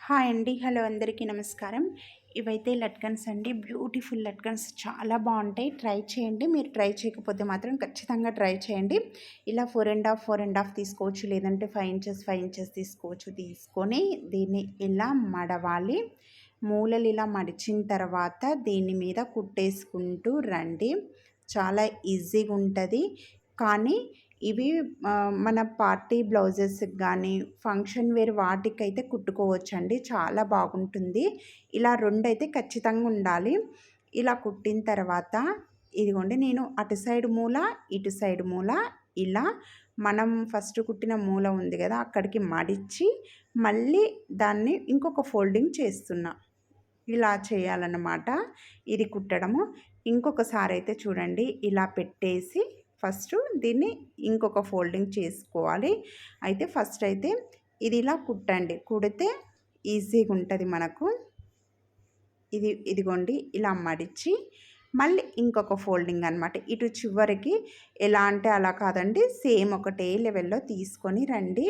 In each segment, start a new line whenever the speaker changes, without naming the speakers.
Hi అండి. Hello అందరికీ నమస్కారం. ఇవైతే లట్కన్స్ అండి. బ్యూటిఫుల్ లట్కన్స్ చాలా బాగుంటాయి. ట్రై చేయండి. మీరు ట్రై చేయకపోతే మాత్రం ఖచ్చితంగా ట్రై చేయండి. ఇలా 4.5 తీసుకోవచ్చు, లేదంటే 5 ఇంచెస్ తీసుకోవచ్చు. తీసుకొని దీన్ని ఇలా మడవాలి. మూలలు ఇలా మడిచిన తర్వాత దీని మీద కుట్టేసుకుంటూ రండి. చాలా ఈజీగా ఉంటుంది. కానీ ఇవి మన పార్టీ బ్లౌజెస్కి కానీ ఫంక్షన్ వేర్ వాటికైతే కుట్టుకోవచ్చండి. చాలా బాగుంటుంది. ఇలా రెండైతే ఖచ్చితంగా ఉండాలి. ఇలా కుట్టిన తర్వాత ఇదిగోండి, నేను అటు సైడ్ మూల ఇటు సైడ్ మూల ఇలా మనం ఫస్ట్ కుట్టిన మూల ఉంది కదా, అక్కడికి మడిచి మళ్ళీ దాన్ని ఇంకొక ఫోల్డింగ్ చేస్తున్నా. ఇలా చేయాలన్నమాట ఇది కుట్టడము. ఇంకొకసారి అయితే చూడండి, ఇలా పెట్టేసి ఫస్ట్ దీన్ని ఇంకొక ఫోల్డింగ్ చేసుకోవాలి. అయితే ఫస్ట్ అయితే ఇది ఇలా కుట్టండి. కుడితే ఈజీగా ఉంటుంది మనకు. ఇదిగోండి, ఇలా మడిచి మళ్ళీ ఇంకొక ఫోల్డింగ్ అనమాట. ఇటు చివరికి ఎలా అంటే అలా కాదండి, సేమ్ ఒకటే లెవెల్లో తీసుకొని రండి.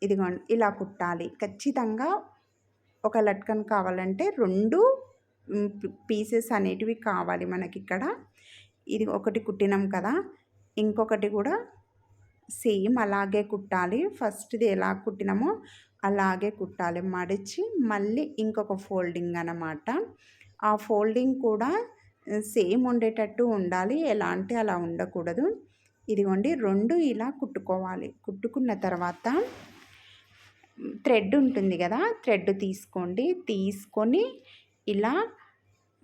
ఇదిగోండి, ఇలా కుట్టాలి. ఖచ్చితంగా ఒక లట్కన్ కావాలంటే 2 పీసెస్ అనేటివి కావాలి మనకి. ఇక్కడ ఇది ఒకటి కుట్టినాం కదా, ఇంకొకటి కూడా సేమ్ అలాగే కుట్టాలి. ఫస్ట్ది ఎలా కుట్టినామో అలాగే కుట్టాలి. మడిచి మళ్ళీ ఇంకొక ఫోల్డింగ్ అన్నమాట. ఆ ఫోల్డింగ్ కూడా సేమ్ ఉండేటట్టు ఉండాలి, ఎలా అంటే అలా ఉండకూడదు. ఇదిగోండి, 2 ఇలా కుట్టుకోవాలి. కుట్టుకున్న తర్వాత థ్రెడ్ ఉంటుంది కదా, థ్రెడ్ తీసుకోండి. తీసుకొని ఇలా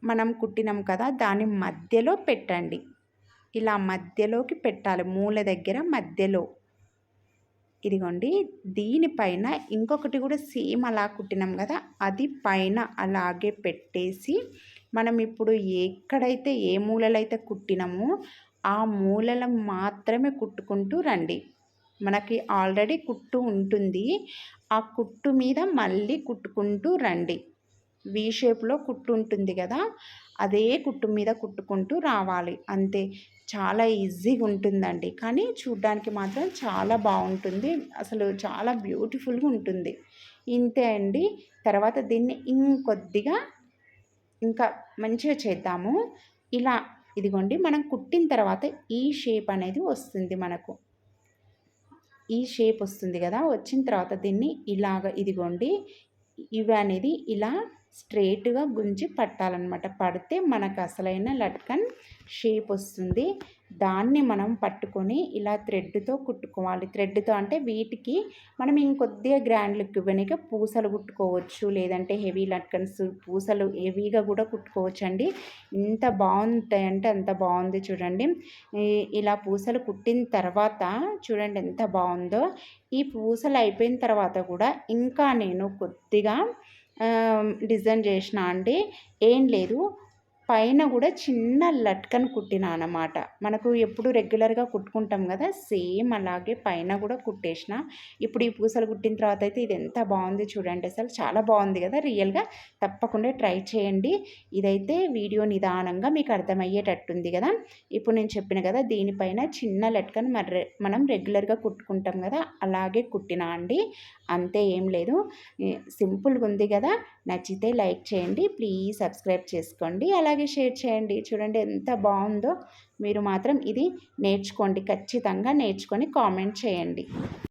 మనం కుట్టినాం కదా, దాని మధ్యలో పెట్టండి. ఇలా మధ్యలోకి పెట్టాలి, మూల దగ్గర మధ్యలో. ఇదిగోండి, దీనిపైన ఇంకొకటి కూడా సేమ్ అలా కుట్టినాం కదా, అది పైన అలాగే పెట్టేసి మనం ఇప్పుడు ఎక్కడైతే ఏ మూలలైతే కుట్టినామో ఆ మూలలు మాత్రమే కుట్టుకుంటూ రండి. మనకి ఆల్రెడీ కుట్టు ఉంటుంది, ఆ కుట్టు మీద మళ్ళీ కుట్టుకుంటూ రండి. వి షేప్లో కుట్టు ఉంటుంది కదా, అదే కుట్టు మీద కుట్టుకుంటూ రావాలి. అంతే, చాలా ఈజీగా ఉంటుందండి. కానీ చూడ్డానికి మాత్రం చాలా బాగుంటుంది. అసలు చాలా బ్యూటిఫుల్గా ఉంటుంది. ఇంతే అండి. తర్వాత దీన్ని ఇంకొద్దిగా ఇంకా మంచిగా చేద్దాము. ఇలా ఇదిగోండి, మనం కుట్టిన తర్వాత ఈ షేప్ అనేది వస్తుంది మనకు. ఈ షేప్ వస్తుంది కదా, వచ్చిన తర్వాత దీన్ని ఇలాగ ఇదిగోండి, ఇవి అనేది ఇలా స్ట్రేట్గా గుంజి పట్టాలన్నమాట. పడితే మనకు అసలైన లట్కన్ షేప్ వస్తుంది. దాన్ని మనం పట్టుకొని ఇలా థ్రెడ్తో కుట్టుకోవాలి. థ్రెడ్తో అంటే వీటికి మనం ఇంకొద్దిగా గ్రాండ్ లుక్ ఇవ్వడానికి పూసలు కుట్టుకోవచ్చు, లేదంటే హెవీ లట్కన్స్ పూసలు హెవీగా కూడా కుట్టుకోవచ్చు అండి. ఇంత బాగుంటాయంటే అంత బాగుంది. చూడండి, ఇలా పూసలు కుట్టిన తర్వాత చూడండి ఎంత బాగుందో. ఈ పూసలు అయిపోయిన తర్వాత కూడా ఇంకా నేను కొద్దిగా డిజైన్ చేసిన అండి. ఏం లేదు, పైన కూడా చిన్న లట్కన్ కుట్టిన అన్నమాట. మనకు ఎప్పుడు రెగ్యులర్గా కుట్టుకుంటాం కదా, సేమ్ అలాగే పైన కూడా కుట్టేసిన. ఇప్పుడు ఈ పూసలు కుట్టిన తర్వాత అయితే ఇది ఎంత బాగుంది చూడండి. అసలు చాలా బాగుంది కదా. రియల్గా తప్పకుండా ట్రై చేయండి. ఇదైతే వీడియో నిదానంగా మీకు అర్థమయ్యేటట్టుంది కదా. ఇప్పుడు నేను చెప్పిన కదా, దీనిపైన చిన్న లట్కన్ మనం రెగ్యులర్గా కుట్టుకుంటాం కదా, అలాగే కుట్టినా అండి. అంతే, ఏం లేదు. సింపుల్గా ఉంది కదా. నచ్చితే లైక్ చేయండి, ప్లీజ్ సబ్స్క్రైబ్ చేసుకోండి, అలాగే షేర్ చేయండి. చూడండి ఎంత బాగుందో. మీరు మాత్రం ఇది నేర్చుకోండి, ఖచ్చితంగా నేర్చుకొని కామెంట్ చేయండి.